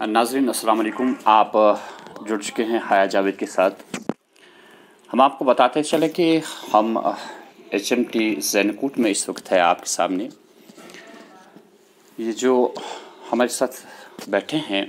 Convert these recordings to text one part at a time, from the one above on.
नाज़रीन अस्सलाम वालेकुम। आप जुड़ चुके हैं हाया जावेद के साथ। हम आपको बताते चले कि हम HMT ज़ैनकोट में इस वक्त है आपके सामने। ये जो हमारे साथ बैठे हैं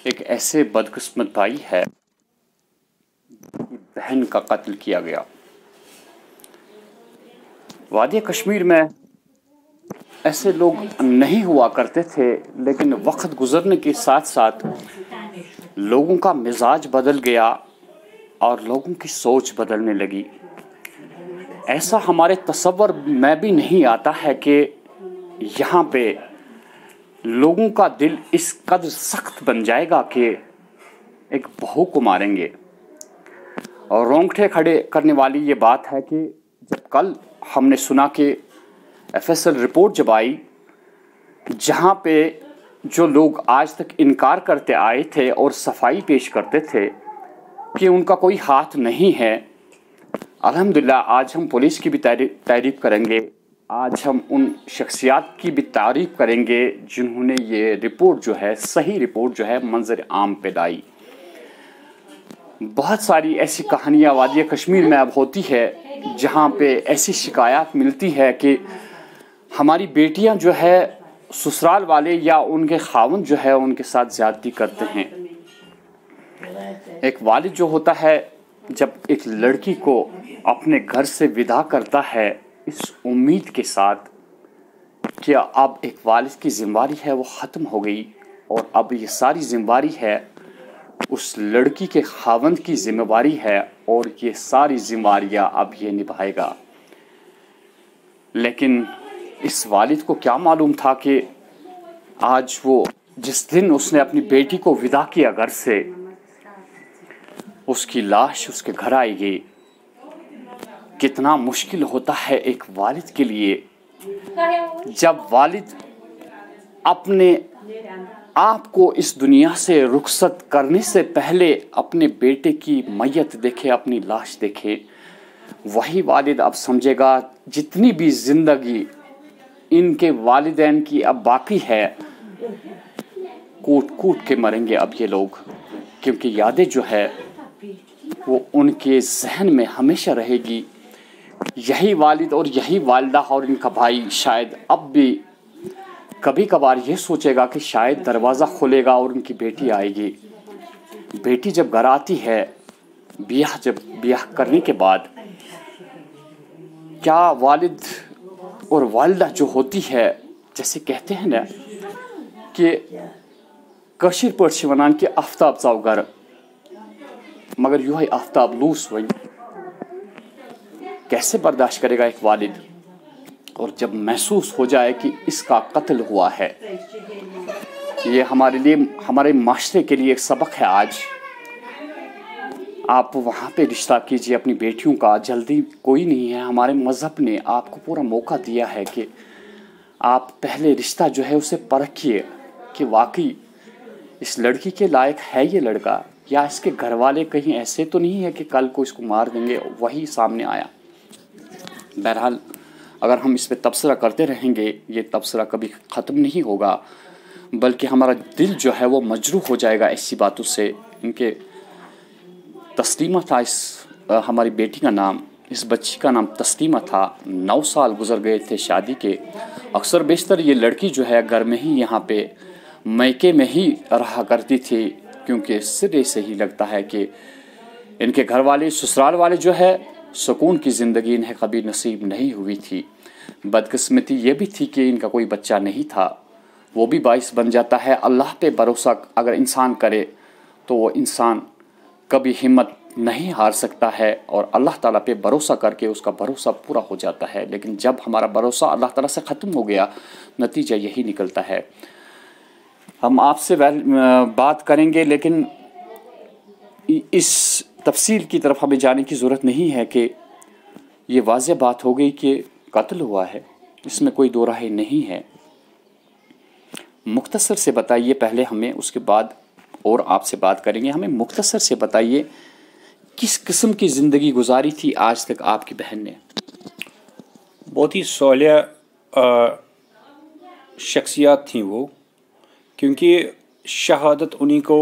एक ऐसे बदकिस्मत भाई है जिनकी बहन का कत्ल किया गया। वादी कश्मीर में ऐसे लोग नहीं हुआ करते थे, लेकिन वक्त गुजरने के साथ साथ लोगों का मिजाज बदल गया और लोगों की सोच बदलने लगी। ऐसा हमारे तसव्वुर में भी नहीं आता है कि यहाँ पे लोगों का दिल इस कदर सख्त बन जाएगा कि एक बहू को मारेंगे। और रोंगटे खड़े करने वाली ये बात है कि जब कल हमने सुना कि FSL रिपोर्ट जब आई, जहाँ पे जो लोग आज तक इनकार करते आए थे और सफाई पेश करते थे कि उनका कोई हाथ नहीं है, अल्हम्दुलिल्लाह आज हम पुलिस की भी तारीफ करेंगे। आज हम उन शख्सियात की भी तारीफ करेंगे जिन्होंने ये रिपोर्ट जो है, सही रिपोर्ट जो है, मंजर आम पे लाई। बहुत सारी ऐसी कहानियाँ वादी कश्मीर में अब होती है जहाँ पे ऐसी शिकायत मिलती है कि हमारी बेटियां जो है ससुराल वाले या उनके खावंद जो है उनके साथ ज्यादती करते हैं। एक वालिद जो होता है जब एक लड़की को अपने घर से विदा करता है इस उम्मीद के साथ कि अब एक वालिद की जिम्मेवारी है वो ख़त्म हो गई और अब ये सारी जिम्मेवारी है उस लड़की के खावंद की जिम्मेवारी है और ये सारी जिम्मेवारियां अब ये निभाएगा। लेकिन इस वालिद को क्या मालूम था कि आज वो जिस दिन उसने अपनी बेटी को विदा किया घर से, उसकी लाश उसके घर आएगी। कितना मुश्किल होता है एक वालिद के लिए जब वालिद अपने आप को इस दुनिया से रुखसत करने से पहले अपने बेटे की मैयत देखे, अपनी लाश देखे। वही वालिद अब समझेगा जितनी भी जिंदगी इनके वालिदैन की अब बाकी है, कूट कूट के मरेंगे अब ये लोग, क्योंकि यादें जो है वो उनके जहन में हमेशा रहेगी। यही वालिद और यही वालिदा और इनका भाई शायद अब भी कभी कभार ये सोचेगा कि शायद दरवाज़ा खुलेगा और उनकी बेटी आएगी। बेटी जब घर आती है ब्याह करने के बाद, क्या वालिद और वालिदा जो होती है, जैसे कहते हैं ना कि कशीर पर वनान कि आफ्ताब चाव घर मगर यू आफ्ताब लूस वही, कैसे बर्दाश्त करेगा एक वालिद। और जब महसूस हो जाए कि इसका कत्ल हुआ है, ये हमारे लिए, हमारे माशरे के लिए एक सबक है। आज आप वहाँ पे रिश्ता कीजिए अपनी बेटियों का, जल्दी कोई नहीं है। हमारे मज़हब ने आपको पूरा मौका दिया है कि आप पहले रिश्ता जो है उसे परखिए कि वाकई इस लड़की के लायक है ये लड़का, या इसके घर वाले कहीं ऐसे तो नहीं है कि कल को इसको मार देंगे। वही सामने आया। बहरहाल अगर हम इस पर तबसरा करते रहेंगे, ये तबसरा कभी ख़त्म नहीं होगा, बल्कि हमारा दिल जो है वो मजरूह हो जाएगा ऐसी बातों से। इनके तस्लीमा था हमारी बेटी का नाम, इस बच्ची का नाम तस्लीमा था। 9 साल गुजर गए थे शादी के। अक्सर बेशतर ये लड़की जो है घर में ही, यहाँ पे मैके में ही रहा करती थी, क्योंकि सिरे से ही लगता है कि इनके घर वाले, ससुराल वाले जो है, सुकून की ज़िंदगी इन्हें कभी नसीब नहीं हुई थी। बदकिस्मती ये भी थी कि इनका कोई बच्चा नहीं था। वो भी बाइस बन जाता है। अल्लाह पे भरोसा अगर इंसान करे तो वो इंसान कभी हिम्मत नहीं हार सकता है और अल्लाह ताला पे भरोसा करके उसका भरोसा पूरा हो जाता है। लेकिन जब हमारा भरोसा अल्लाह ताला से ख़त्म हो गया, नतीजा यही निकलता है। हम आपसे बात करेंगे, लेकिन इस तफसील की तरफ हमें जाने की ज़रूरत नहीं है कि ये वाज़ेह बात हो गई कि कत्ल हुआ है, इसमें कोई दो राहें नहीं है। मुख्तसर से बताइए पहले हमें, उसके बाद और आपसे बात करेंगे। हमें मुख्तसर से बताइए किस किस्म की ज़िंदगी गुजारी थी आज तक आपकी बहन ने? बहुत ही सौलिया शख्सियात थी वो, क्योंकि شہادت انہی کو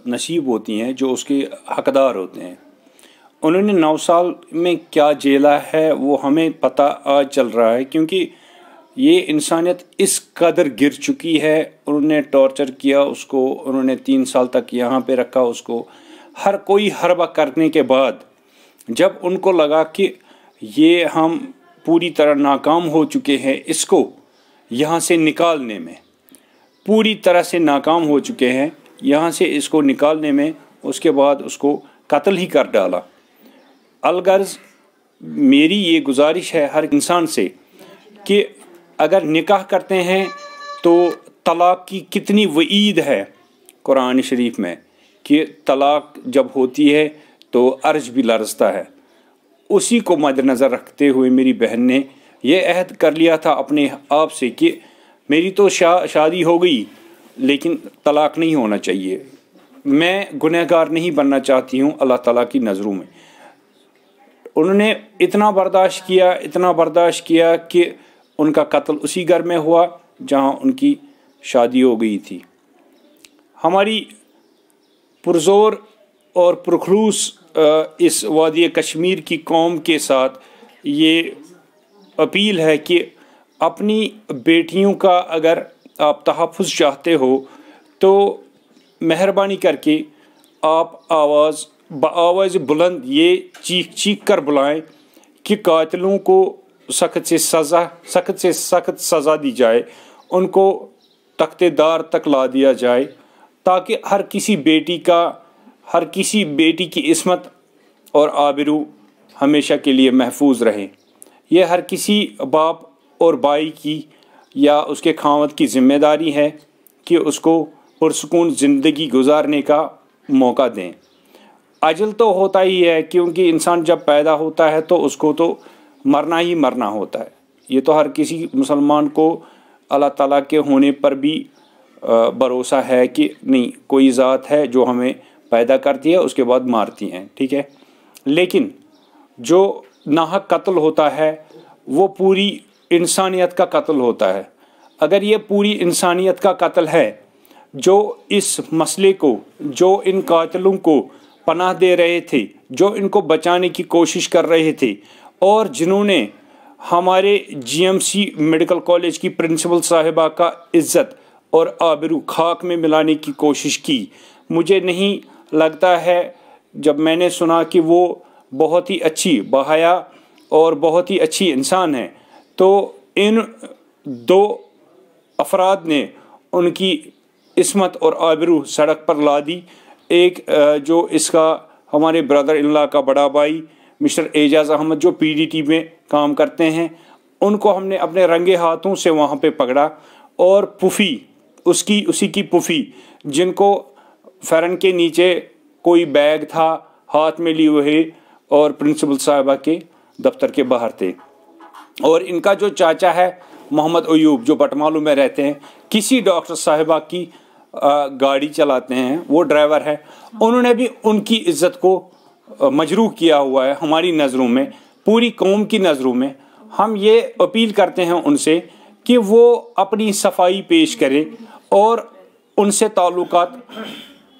نصیب ہوتی ہیں جو اس کے حقدار ہوتے ہیں. انہوں نے 9 سال میں کیا جیلا ہے وہ ہمیں پتہ آج چل رہا ہے، کیونکہ یہ انسانیت اس قدر گر چکی ہے. انہوں نے ٹارچر کیا اس کو، انہوں نے 3 سال تک یہاں پہ رکھا اس کو. ہر کوئی حربہ کرنے کے بعد جب ان کو لگا کہ یہ ہم پوری طرح ناکام ہو چکے ہیں، اس کو یہاں سے نکالنے میں پوری طرح سے ناکام ہو چکے ہیں، یہاں سے اس کو نکالنے میں، اس کے بعد اس کو قتل ہی کر ڈالا. الغرض میری یہ گزارش ہے ہر انسان سے کہ اگر نکاح کرتے ہیں تو طلاق کی کتنی وعید ہے قرآن شریف میں کہ طلاق جب ہوتی ہے تو عرش بھی لرزتا ہے. اسی کو مد نظر رکھتے ہوئے میری بہن نے یہ عہد کر لیا تھا اپنے آپ سے کہ میری تو شادی ہو گئی لیکن طلاق نہیں ہونا چاہیے. میں گنہگار نہیں بننا چاہتی ہوں اللہ تعالیٰ کی نظروں میں. انہوں نے اتنا برداشت کیا کہ ان کا قتل اسی گھر میں ہوا جہاں ان کی شادی ہو گئی تھی. ہماری پرزور اور پرخلوص اس وادی کشمیر کی قوم کے ساتھ یہ اپیل ہے کہ اپنی بیٹیوں کا اگر آپ تحفظ چاہتے ہو تو مہربانی کر کے آپ بآواز بلند یہ چیخ کر بلائیں کہ قاتلوں کو سخت سے سخت سزا دی جائے، ان کو تختے دار تک لا دیا جائے، تاکہ ہر کسی بیٹی کی عصمت اور آبرو ہمیشہ کے لیے محفوظ رہے. یہ ہر کسی باپ اور بھائی کی یا اس کے خاوند کی ذمہ داری ہے کہ اس کو پرسکون زندگی گزارنے کا موقع دیں. اجل تو ہوتا ہی ہے، کیونکہ انسان جب پیدا ہوتا ہے تو اس کو تو مرنا ہی مرنا ہوتا ہے. یہ تو ہر کسی مسلمان کو اللہ تعالیٰ کے ہونے پر بھی بھروسہ ہے کہ نہیں، کوئی ذات ہے جو ہمیں پیدا کرتی ہے اس کے بعد مارتی ہیں، ٹھیک ہے. لیکن جو ناحق قتل ہوتا ہے وہ پوری انسانیت کا قتل ہوتا ہے. اگر یہ پوری انسانیت کا قتل ہے، جو اس مسئلے کو، جو ان قاتلوں کو پناہ دے رہے تھے، جو ان کو بچانے کی کوشش کر رہے تھے، اور جنہوں نے ہمارے GMC میڈیکل کالج کی پرنسپل صاحبہ کا عزت اور آبرو خاک میں ملانے کی کوشش کی، مجھے نہیں لگتا ہے، جب میں نے سنا کہ وہ بہت ہی اچھی بحیا اور بہت ہی اچھی انسان ہے، تو ان 2 افراد نے ان کی عصمت اور آبرو سڑک پر لا دی. ایک جو اس کا ہمارے بردر ان لا کا بڑا بھائی مسٹر اعجاز احمد جو PDT میں کام کرتے ہیں، ان کو ہم نے اپنے رنگے ہاتھوں سے وہاں پہ پکڑا، اور پھوپھی اسی کی پھوپھی جن کو فرن کے نیچے کوئی بیگ تھا ہاتھ میں لیے ہوئے اور پرنسپل صاحبہ کے دفتر کے باہر تھے. اور ان کا جو چاچا ہے محمد ایوب جو بٹمالو میں رہتے ہیں، کسی ڈاکٹر صاحبہ کی گاڑی چلاتے ہیں، وہ ڈرائیور ہے، انہوں نے بھی ان کی عزت کو مجروح کیا ہوا ہے ہماری نظروں میں، پوری قوم کی نظروں میں. ہم یہ اپیل کرتے ہیں ان سے کہ وہ اپنی صفائی پیش کریں اور ان سے تعلقات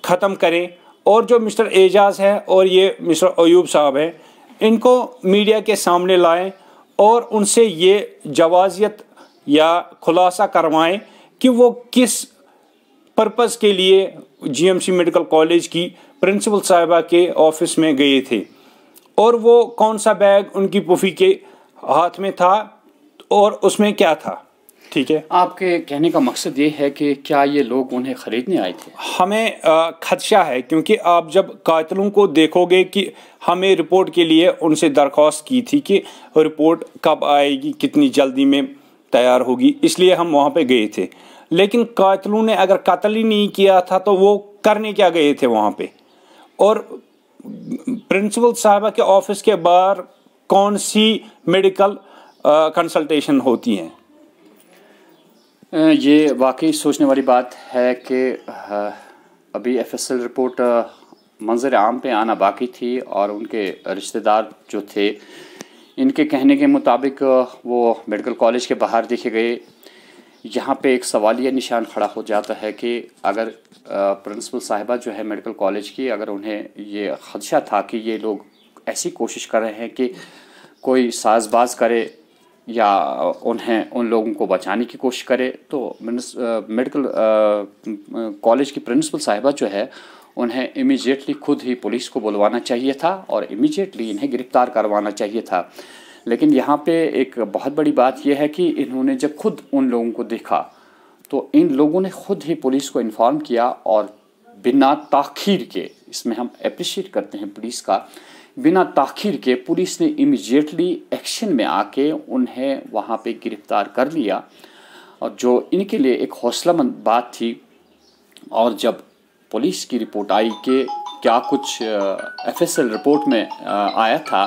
ختم کریں، اور جو مسٹر اعجاز ہے اور یہ مسٹر ایوب صاحب ہیں، ان کو میڈیا کے سامنے لائیں اور ان سے یہ جوازیت یا خلاصہ کروائیں کہ وہ کس پرپز کے لیے GMC میڈیکل کالج کی پرنسپل صاحبہ کے آفس میں گئے تھے، اور وہ کون سا بیگ ان کی پھوپھی کے ہاتھ میں تھا اور اس میں کیا تھا. ٹھیک ہے، آپ کے کہنے کا مقصد یہ ہے کہ کیا یہ لوگ انہیں خریدنے آئے تھے؟ ہمیں خدشہ ہے، کیونکہ آپ جب قاتلوں کو دیکھو گے کہ ہمیں رپورٹ کے لیے ان سے درخواست کی تھی کہ رپورٹ کب آئے گی، کتنی جلدی میں تیار ہوگی، اس لیے ہم وہاں پہ گئے تھے. لیکن قاتلوں نے اگر قتل ہی نہیں کیا تھا تو وہ کرنے کیا گئے تھے وہاں پہ؟ اور پرنسپل صاحبہ کے آفس کے باہر کون سی میڈیکل کنسلٹیشن ہوتی ہیں؟ یہ واقعی سوچنے والی بات ہے کہ ابھی FSL رپورٹ منظر عام پہ آنا باقی تھی، اور ان کے رشتہ دار جو تھے ان کے کہنے کے مطابق وہ میڈیکل کالج کے باہر دیکھے گئے. यहाँ पे एक सवालिया निशान खड़ा हो जाता है कि अगर प्रिंसिपल साहिबा जो है मेडिकल कॉलेज की, अगर उन्हें ये खदशा था कि ये लोग ऐसी कोशिश कर रहे हैं कि कोई साजबाज करे या उन लोगों को बचाने की कोशिश करे, तो मेडिकल कॉलेज की प्रिंसिपल साहिबा जो है उन्हें इमीडिएटली खुद ही पुलिस को बुलवाना चाहिए था और इमीडिएटली इन्हें गिरफ़्तार करवाना चाहिए था। लेकिन यहाँ पे एक बहुत बड़ी बात यह है कि इन्होंने जब खुद उन लोगों को देखा तो इन लोगों ने खुद ही पुलिस को इन्फॉर्म किया और बिना ताख़ीर के, इसमें हम अप्रिशिएट करते हैं पुलिस का, बिना ताख़ीर के पुलिस ने इमीडिएटली एक्शन में आके उन्हें वहाँ पे गिरफ़्तार कर लिया, और जो इनके लिए एक हौसलामंद बात थी। और जब पुलिस की रिपोर्ट आई कि क्या कुछ FSL रिपोर्ट में आया था,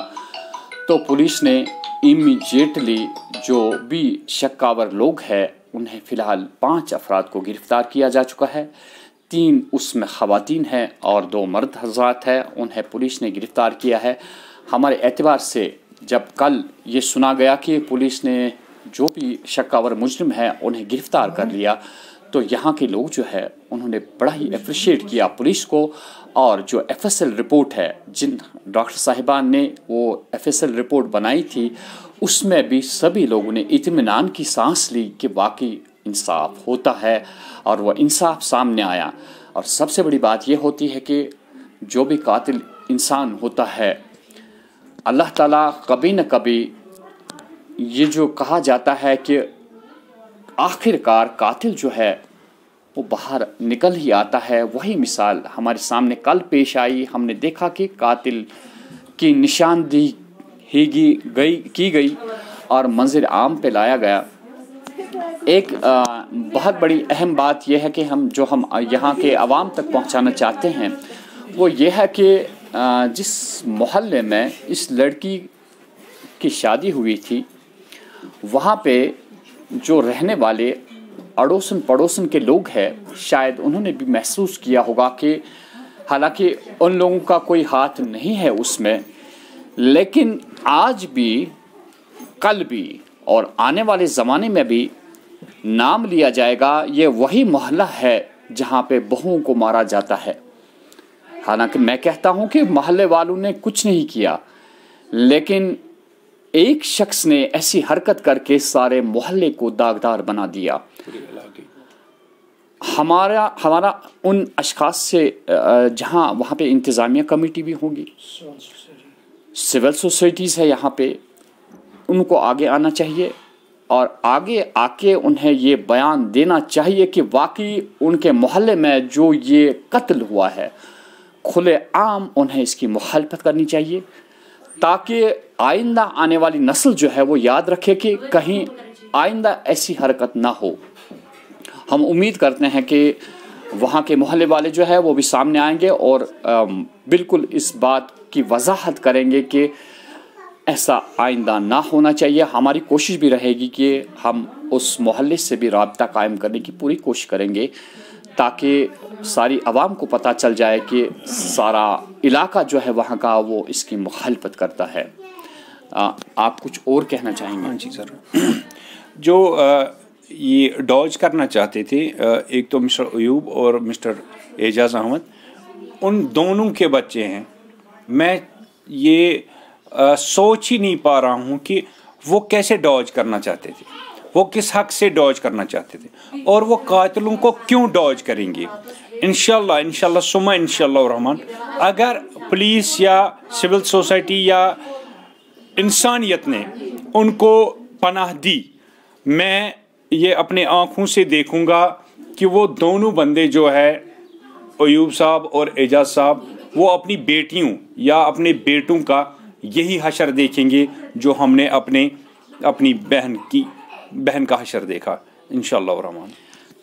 तो पुलिस ने इमीडिएटली जो भी शक्कावर लोग हैं उन्हें फ़िलहाल 5 अफराद को गिरफ़्तार किया जा चुका है। 3 उसमें ख़वातीन हैं और 2 मर्द हज़रात हैं, उन्हें पुलिस ने गिरफ़्तार किया है। हमारे एतबार से जब कल ये सुना गया कि पुलिस ने जो भी शक्कावर मुजरिम हैं उन्हें गिरफ़्तार कर लिया, तो यहाँ के लोग जो है उन्होंने बड़ा ही अप्रिशिएट किया पुलिस को। और जो FSL रिपोर्ट है, जिन डॉक्टर साहिबान ने वो FSL रिपोर्ट बनाई थी, उसमें भी सभी लोगों ने इत्मीनान की सांस ली कि वाकई इंसाफ होता है, और वह इंसाफ सामने आया। और सबसे बड़ी बात यह होती है कि जो भी कातिल इंसान होता है, अल्लाह ताला कभी न कभी, ये जो कहा जाता है कि आखिरकार कातिल जो है वो बाहर निकल ही आता है, वही मिसाल हमारे सामने कल पेश आई। हमने देखा कि कातिल की निशानदेही की गई और मंज़िर आम पे लाया गया। एक बहुत बड़ी अहम बात यह है कि हम यहाँ के आवाम तक पहुँचाना चाहते हैं, वो ये है कि जिस मोहल्ले में इस लड़की की शादी हुई थी, वहाँ पे जो रहने वाले अड़ोसन पड़ोसन के लोग हैं, शायद उन्होंने भी महसूस किया होगा कि हालांकि उन लोगों का कोई हाथ नहीं है उसमें, लेकिन आज भी, कल भी और आने वाले ज़माने में भी नाम लिया जाएगा, ये वही मोहल्ला है जहाँ पे बहुओं को मारा जाता है। हालांकि मैं कहता हूँ कि मोहल्ले वालों ने कुछ नहीं किया, लेकिन एक शख्स ने ऐसी हरकत करके सारे मोहल्ले को दागदार बना दिया। हमारा उन अशखास से, जहाँ वहाँ पे इंतज़ामिया कमेटी भी होगी, सिविल सोसाइटीज़ है यहाँ पे, उनको आगे आना चाहिए और आगे आके उन्हें ये बयान देना चाहिए कि वाकई उनके मोहल्ले में जो ये कत्ल हुआ है, खुले आम उन्हें इसकी मुखालफत करनी चाहिए, ताकि आइंदा आने वाली नस्ल जो है वो याद रखे कि कहीं आइंदा ऐसी हरकत ना हो। हम उम्मीद करते हैं कि वहाँ के मोहल्ले वाले जो है वो भी सामने आएंगे और बिल्कुल इस बात की वजाहत करेंगे कि ऐसा आइंदा ना होना चाहिए। हमारी कोशिश भी रहेगी कि हम उस मोहल्ले से भी राब्ता कायम करने की पूरी कोशिश करेंगे, ताकि सारी आवाम को पता चल जाए कि सारा इलाका जो है वहाँ का वो इसकी मुखालफत करता है। आप कुछ और कहना चाहेंगे? हाँ जी सर, जो ये डॉज करना चाहते थे, एक तो मिस्टर अयूब और मिस्टर एजाज़ अहमद, उन दोनों के बच्चे हैं। मैं ये सोच ही नहीं पा रहा हूँ कि वो कैसे डॉज करना चाहते थे, वो किस हक से डॉज करना चाहते थे और वो कातिलों को क्यों डॉज करेंगे। इंशाल्लाह सुमा इंशाल्लाह रहमान, अगर पुलिस या सिविल सोसाइटी या इंसानियत ने उनको पनाह दी, मैं ये अपने आँखों से देखूँगा कि वो दोनों बंदे जो है अयूब साहब और एजाज साहब, वो अपनी बेटियों या अपने बेटों का यही हशर देखेंगे जो हमने अपनी बहन का हशर देखा इंशाअल्लाह रहमान।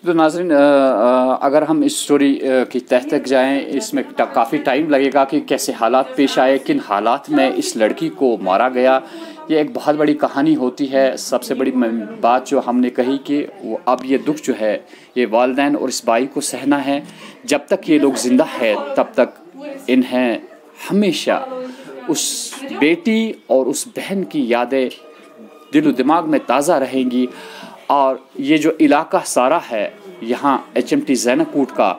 तो नाज़रीन, अगर हम इस स्टोरी की तह तक जाएँ, इसमें काफ़ी टाइम लगेगा कि कैसे हालात पेश आए, किन हालात में इस लड़की को मारा गया। ये एक बहुत बड़ी कहानी होती है। सबसे बड़ी बात जो हमने कही कि वो अब ये दुख जो है ये वालिदैन और इस बाई को सहना है। जब तक ये लोग ज़िंदा है तब तक इन्हें हमेशा उस बेटी और उस बहन की यादें दिल व दिमाग में ताज़ा रहेंगी اور یہ جو علاقہ سارا ہے یہاں HMT زینب کوٹ کا،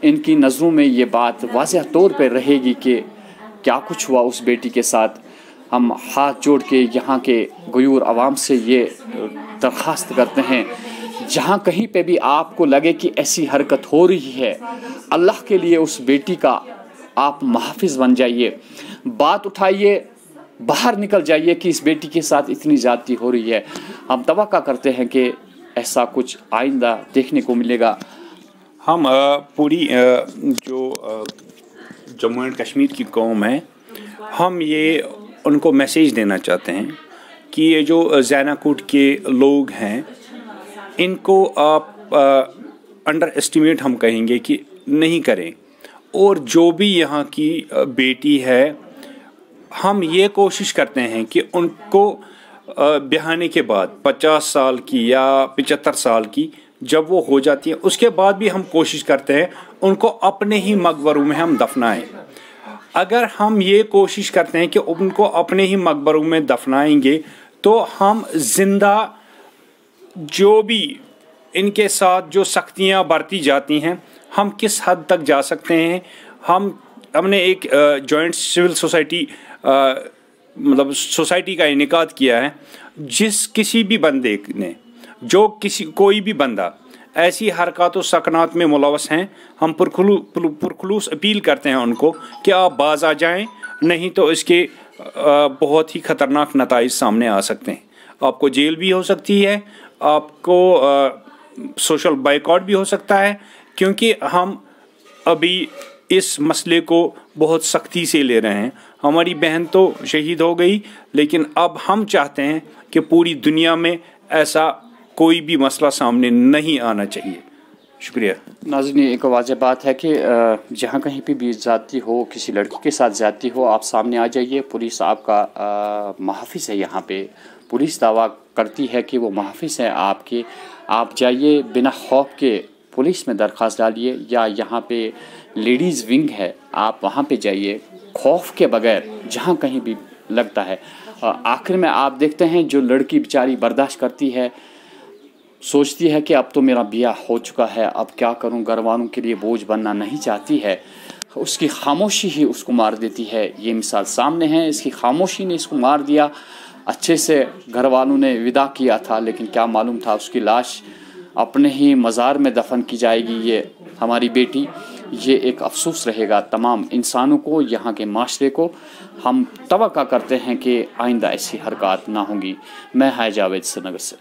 ان کی نظروں میں یہ بات واضح طور پہ رہے گی کہ کیا کچھ ہوا اس بیٹی کے ساتھ۔ ہم ہاتھ جوڑ کے یہاں کے غیور عوام سے یہ درخواست کرتے ہیں، جہاں کہیں پہ بھی آپ کو لگے کہ ایسی حرکت ہو رہی ہے، اللہ کے لیے اس بیٹی کا آپ محافظ بن جائیے، بات اٹھائیے، باہر نکل جائیے کہ اس بیٹی کے ساتھ اتنی زیادتی ہو رہی ہے۔ ہم توقع کرتے ہیں کہ ایسا کچھ آئندہ دیکھنے کو ملے گا۔ ہم پوری جو جموں اینڈ کشمیر کی قوم ہے، ہم یہ ان کو میسیج دینا چاہتے ہیں کہ یہ جو زینب کوٹ کے لوگ ہیں، ان کو آپ انڈر اسٹیمیٹ ہم کہیں گے کہ نہیں کریں، اور جو بھی یہاں کی بیٹی ہے، ہم یہ کوشش کرتے ہیں کہ ان کو بہانے کے بعد 50 سال کی یا 75 سال کی جب وہ ہو جاتی ہیں، اس کے بعد بھی ہم کوشش کرتے ہیں ان کو اپنے ہی مقبروں میں ہم دفنائیں۔ اگر ہم یہ کوشش کرتے ہیں کہ ان کو اپنے ہی مقبروں میں دفنائیں گے تو ہم زندہ جو بھی ان کے ساتھ جو سختیاں برتی جاتی ہیں، ہم کس حد تک جا سکتے ہیں۔ ہم نے ایک جوائنٹ سول سوسائٹی مطلب سوسائٹی کا انعقاد کیا ہے، جس کسی بھی بندے نے کوئی بھی بندہ ایسی حرکات و سکنات میں ملوث ہیں، ہم پرخلوص اپیل کرتے ہیں ان کو کہ آپ باز آ جائیں، نہیں تو اس کے بہت ہی خطرناک نتائج سامنے آ سکتے ہیں۔ آپ کو جیل بھی ہو سکتی ہے، آپ کو سوشل بائیکاٹ بھی ہو سکتا ہے، کیونکہ ہم ابھی اس مسئلے کو بہت سختی سے لے رہے ہیں۔ ہماری بہن تو شہید ہو گئی، لیکن اب ہم چاہتے ہیں کہ پوری دنیا میں ایسا کوئی بھی مسئلہ سامنے نہیں آنا چاہیے۔ شکریہ۔ ناظرین، ایک واضح بات ہے کہ جہاں کہیں پہ بھی زیادتی ہو، کسی لڑکی کے ساتھ زیادتی ہو، آپ سامنے آ جائیے، پولیس آپ کا محافظ ہے۔ یہاں پہ پولیس دعویٰ کرتی ہے کہ وہ محافظ ہیں آپ کے، آپ جائیے بنا خوف کے پولیس میں درخواست ڈالیے، یا یہاں پہ لیڈیز ونگ ہے، آپ وہاں پہ جائیے خوف کے بغیر جہاں کہیں بھی لگتا ہے۔ آخر میں آپ دیکھتے ہیں جو لڑکی بیچاری برداشت کرتی ہے، سوچتی ہے کہ اب تو میرا بیاہ ہو چکا ہے، اب کیا کروں، گھر والوں کے لیے بوجھ بننا نہیں چاہتی ہے، اس کی خاموشی ہی اس کو مار دیتی ہے۔ یہ مثال سامنے ہے، اس کی خاموشی نے اس کو مار دیا۔ اچھے سے گھر والوں نے ودا کیا تھا، لیکن کیا معلوم تھا اس کی لاش اپنے ہی مزار میں دفن کی جائے گی۔ یہ ہماری بیٹی، یہ ایک افسوس رہے گا تمام انسانوں کو، یہاں کے معاشرے کو۔ ہم توقع کرتے ہیں کہ آئندہ ایسی حرکات نہ ہوں گی۔ میں جاوید سری نگر سے۔